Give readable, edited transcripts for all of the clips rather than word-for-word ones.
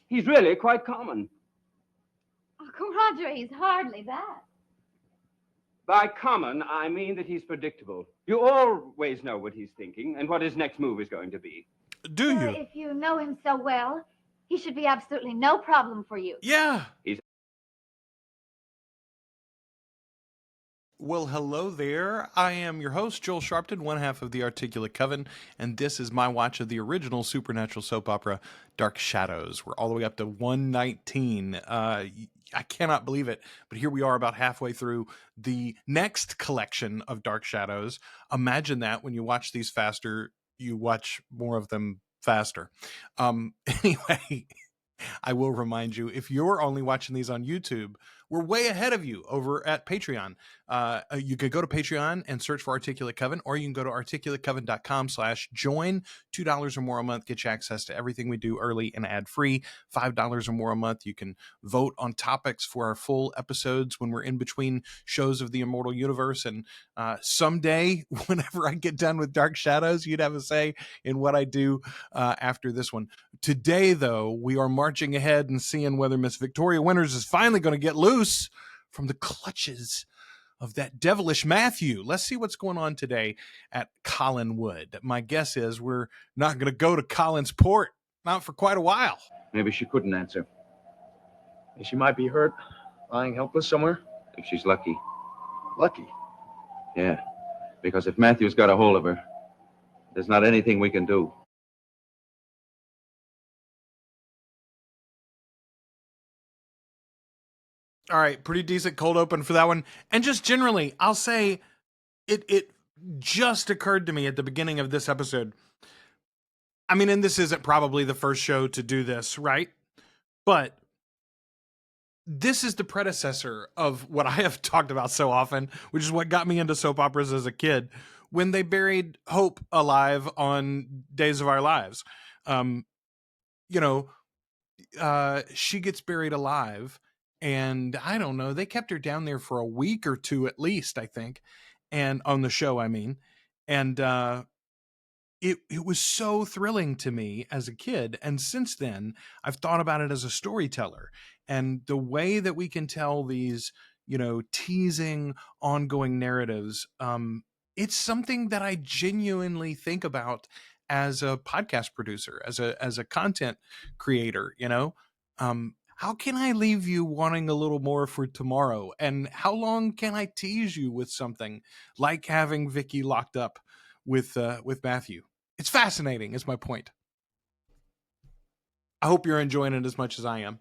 He's really quite common. Uncle Roger, he's hardly that. By common, I mean that he's predictable. You always know what he's thinking and what his next move is going to be. Do you? If you know him so well, he should be absolutely no problem for you. Yeah. He's... Well, hello there. I am your host, Joel Sharpton, one half of the Articulate Coven, and this is my watch of the original supernatural soap opera, Dark Shadows. We're all the way up to 119. I cannot believe it, but here we are about halfway through the next collection of Dark Shadows. Imagine that when you watch these faster, you watch more of them faster. Anyway, I will remind you, if you're only watching these on YouTube, we're way ahead of you over at Patreon. You could go to Patreon and search for Articulate Coven, or you can go to articulatecoven.com/join. $2 or more a month gets you access to everything we do early and ad-free. $5 or more a month, you can vote on topics for our full episodes when we're in between shows of the Immortal Universe. And someday, whenever I get done with Dark Shadows, you'd have a say in what I do after this one. Today, though, we are marching ahead and seeing whether Miss Victoria Winters is finally going to get loose from the clutches of that devilish Matthew. Let's see what's going on today at Collinwood. My guess is we're not going to go to Collins Port, not for quite a while. Maybe she couldn't answer. She might be hurt, lying helpless somewhere. If she's lucky. Lucky? Yeah, because if Matthew's got a hold of her, there's not anything we can do. All right, pretty decent cold open for that one. And just generally, I'll say it just occurred to me at the beginning of this episode. I mean, and this isn't probably the first show to do this, right? But this is the predecessor of what I have talked about so often, which is what got me into soap operas as a kid, when they buried Hope alive on Days of Our Lives. She gets buried alive. And I don't know, they kept her down there for a week or two at least, I think. And on the show, I mean. And it was so thrilling to me as a kid. And since then, I've thought about it as a storyteller. And the way that we can tell these, teasing, ongoing narratives, it's something that I genuinely think about as a podcast producer, as a content creator, how can I leave you wanting a little more for tomorrow? And how long can I tease you with something like having Vicky locked up with Matthew? It's fascinating, is my point. I hope you're enjoying it as much as I am.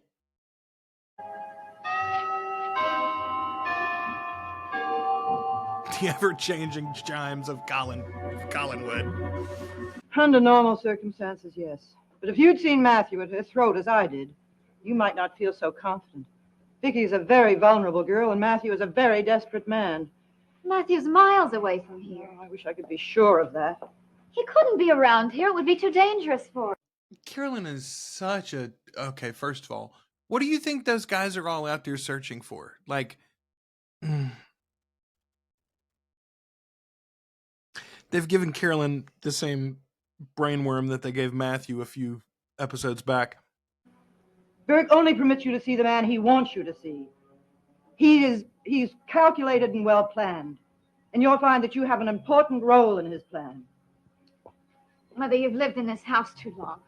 The ever-changing chimes of Collinwood. Under normal circumstances, yes. But if you'd seen Matthew at her throat as I did, you might not feel so confident. Vicky's a very vulnerable girl, and Matthew is a very desperate man. Matthew's miles away from here. Oh, I wish I could be sure of that. He couldn't be around here. It would be too dangerous for him. Carolyn is such a... Okay, first of all, what do you think those guys are all out there searching for? Like... They've given Carolyn the same brainworm that they gave Matthew a few episodes back. Burke only permits you to see the man he wants you to see. He's calculated and well planned, and you'll find that you have an important role in his plan. Mother, you've lived in this house too long.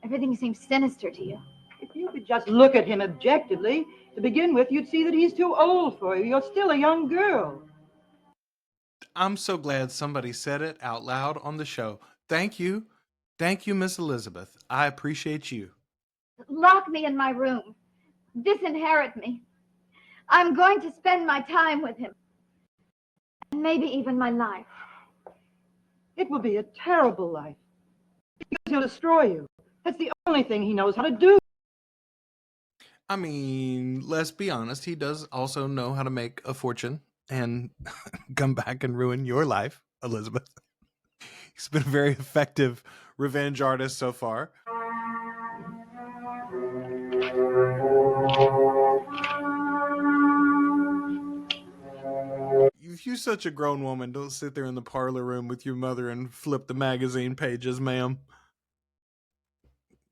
Everything seems sinister to you. If you could just look at him objectively, to begin with, you'd see that he's too old for you. You're still a young girl. I'm so glad somebody said it out loud on the show. Thank you. Thank you, Miss Elizabeth. I appreciate you. Lock me in my room. Disinherit me. I'm going to spend my time with him. And maybe even my life. It will be a terrible life. Because he'll destroy you. That's the only thing he knows how to do. I mean, let's be honest. He does also know how to make a fortune and come back and ruin your life, Elizabeth. He's been a very effective revenge artist so far. If you're such a grown woman, don't sit there in the parlor room with your mother and flip the magazine pages, ma'am.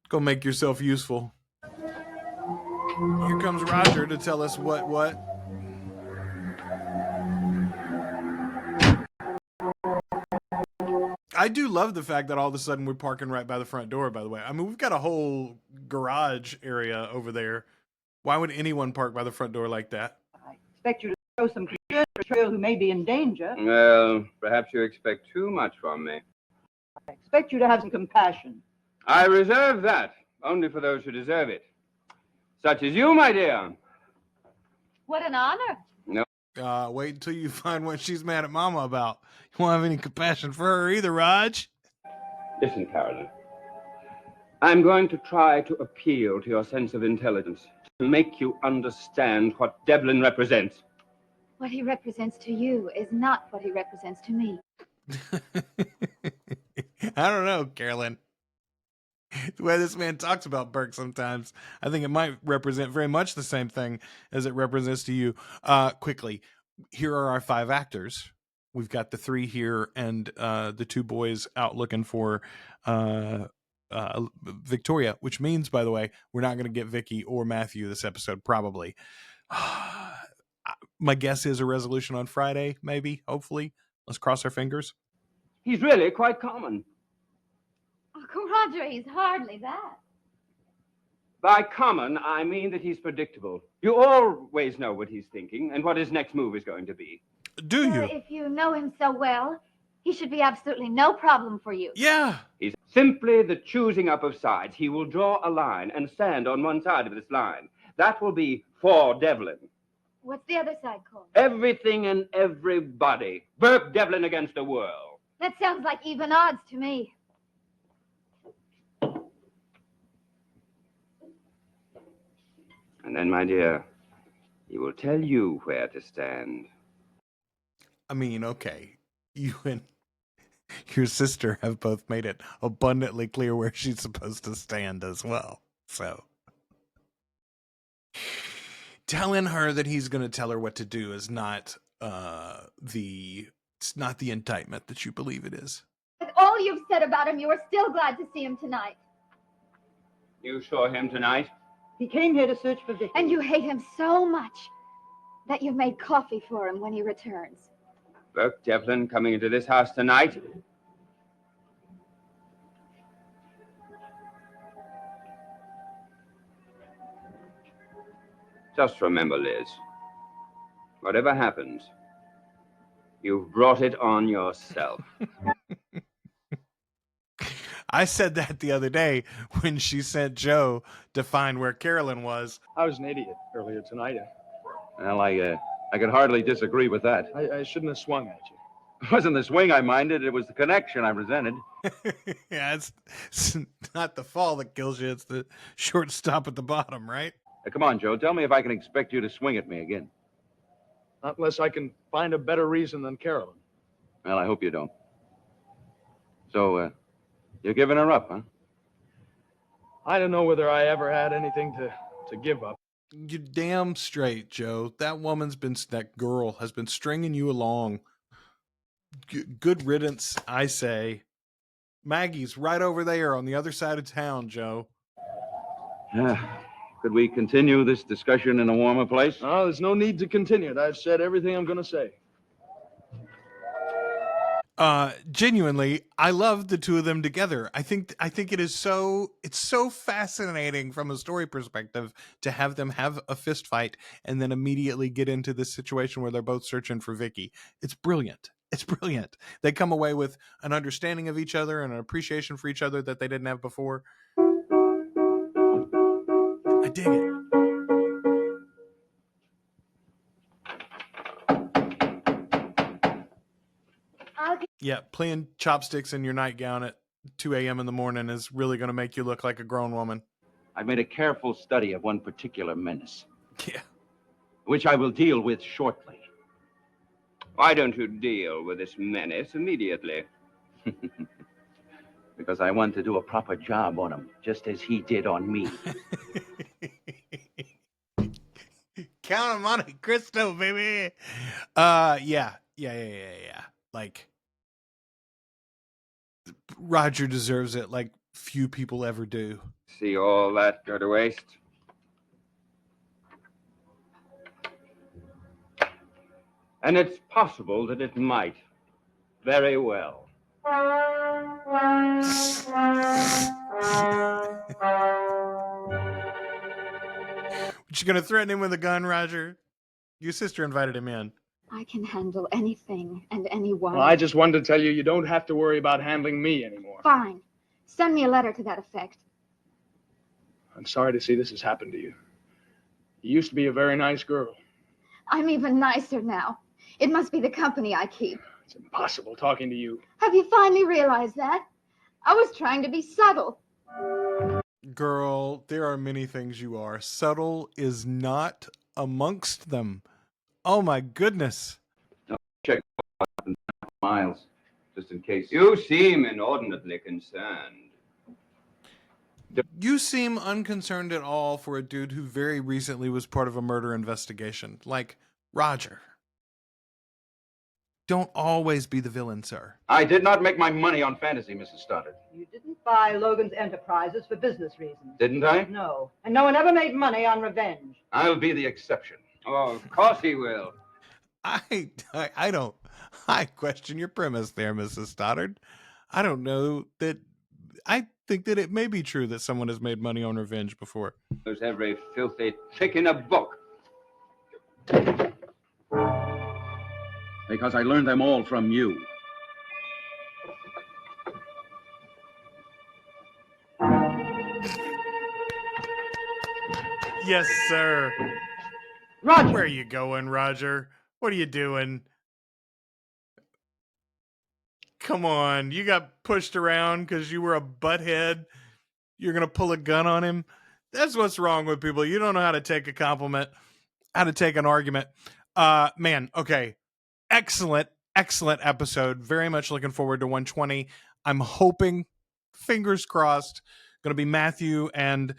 Go make yourself useful. Here comes Roger to tell us what. I do love the fact that all of a sudden we're parking right by the front door, by the way. I mean, we've got a whole garage area over there. Why would anyone park by the front door like that? I expect you to show some concern for a girl who may be in danger. Well, perhaps you expect too much from me. I expect you to have some compassion. I reserve that only for those who deserve it. Such as you, my dear. What an honor. Wait until you find what she's mad at Mama about. You won't have any compassion for her either, Raj. Listen, Carolyn. I'm going to try to appeal to your sense of intelligence, to make you understand what Devlin represents. What he represents to you is not what he represents to me. I don't know, Carolyn. The way this man talks about Burke sometimes, I think it might represent very much the same thing as it represents to you. Quickly, here are our 5 actors. We've got the 3 here and the 2 boys out looking for Victoria, which means, by the way, we're not going to get Vicky or Matthew this episode, probably. My guess is a resolution on Friday, maybe, hopefully. Let's cross our fingers. He's really quite common. Oh, Roger, he's hardly that. By common, I mean that he's predictable. You always know what he's thinking and what his next move is going to be. Do you? If you know him so well, he should be absolutely no problem for you. Yeah. He's simply the choosing up of sides. He will draw a line and stand on one side of this line. That will be for Devlin. What's the other side called? Everything and everybody. Burke Devlin against the world. That sounds like even odds to me. And then, my dear, he will tell you where to stand. I mean, okay. You and your sister have both made it abundantly clear where she's supposed to stand as well. So telling her that he's going to tell her what to do is not it's not the indictment that you believe it is. With all you've said about him, you are still glad to see him tonight. You saw him tonight? He came here to search for Vicky. And you hate him so much that you've made coffee for him when he returns. Burke Devlin coming into this house tonight? Just remember, Liz, whatever happens, you've brought it on yourself. I said that the other day when she sent Joe to find where Carolyn was. I was an idiot earlier tonight. Well, I could hardly disagree with that. I shouldn't have swung at you. It wasn't the swing I minded, it was the connection I resented. Yeah, it's not the fall that kills you, it's the short stop at the bottom, right? Come on, Joe, tell me if I can expect you to swing at me again. Not unless I can find a better reason than Carolyn. Well, I hope you don't. So, you're giving her up, huh? I don't know whether I ever had anything to give up. You damn straight, Joe. That girl has been stringing you along. Good riddance, I say. Maggie's right over there on the other side of town, Joe. Could we continue this discussion in a warmer place? No, there's no need to continue it. I've said everything I'm going to say. Genuinely, I love the two of them together. I think it's so fascinating from a story perspective to have them have a fist fight and then immediately get into this situation where they're both searching for Vicky. It's brilliant. It's brilliant. They come away with an understanding of each other and an appreciation for each other that they didn't have before. I dig it. Yeah, playing chopsticks in your nightgown at 2 a.m. in the morning is really going to make you look like a grown woman. I've made a careful study of one particular menace. Yeah. Which I will deal with shortly. Why don't you deal with this menace immediately? Because I want to do a proper job on him, just as he did on me. Count on Monte Cristo, baby. Yeah. Like, Roger deserves it like few people ever do. See all that go to waste? And it's possible that it might. Very well. You gonna threaten him with a gun, Roger? Your sister invited him in. I can handle anything and anyone. Well, I just wanted to tell you you don't have to worry about handling me anymore. Fine. Send me a letter to that effect. I'm sorry to see this has happened to you. You used to be a very nice girl. I'm even nicer now. It must be the company I keep. It's impossible talking to you. Have you finally realized that? I was trying to be subtle. Girl, there are many things you are. Subtle is not amongst them. Oh my goodness. Check miles, just in case. You seem inordinately concerned. You seem unconcerned at all for a dude who very recently was part of a murder investigation. Like, Roger. Don't always be the villain, sir. I did not make my money on fantasy, Mrs. Stoddard. You didn't buy Logan's Enterprises for business reasons. Didn't I? No. And no one ever made money on revenge. I'll be the exception. Oh, of course he will. I question your premise there, Mrs. Stoddard. I don't know that. I think that it may be true that someone has made money on revenge before. There's every filthy trick in a book. Because I learned them all from you. Yes, sir. Roger! Where are you going, Roger? What are you doing? Come on, you got pushed around because you were a butthead. You're going to pull a gun on him? That's what's wrong with people. You don't know how to take a compliment, how to take an argument. Man, okay. Excellent episode. Very much looking forward to 120. I'm hoping, fingers crossed, going to be Matthew and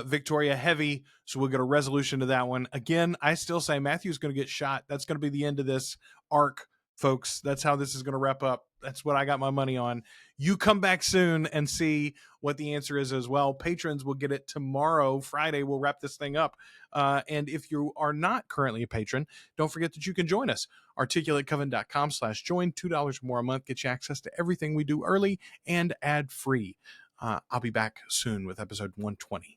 Victoria heavy, so we'll get a resolution to that one. Again, I still say Matthew's going to get shot. That's going to be the end of this arc, folks. That's how this is going to wrap up. That's what I got my money on. You come back soon and see what the answer is as well. Patrons will get it tomorrow. Friday, we'll wrap this thing up. And if you are not currently a patron, don't forget that you can join us. ArticulateCoven.com/join. $2 more a month gets you access to everything we do early and ad-free. I'll be back soon with episode 120.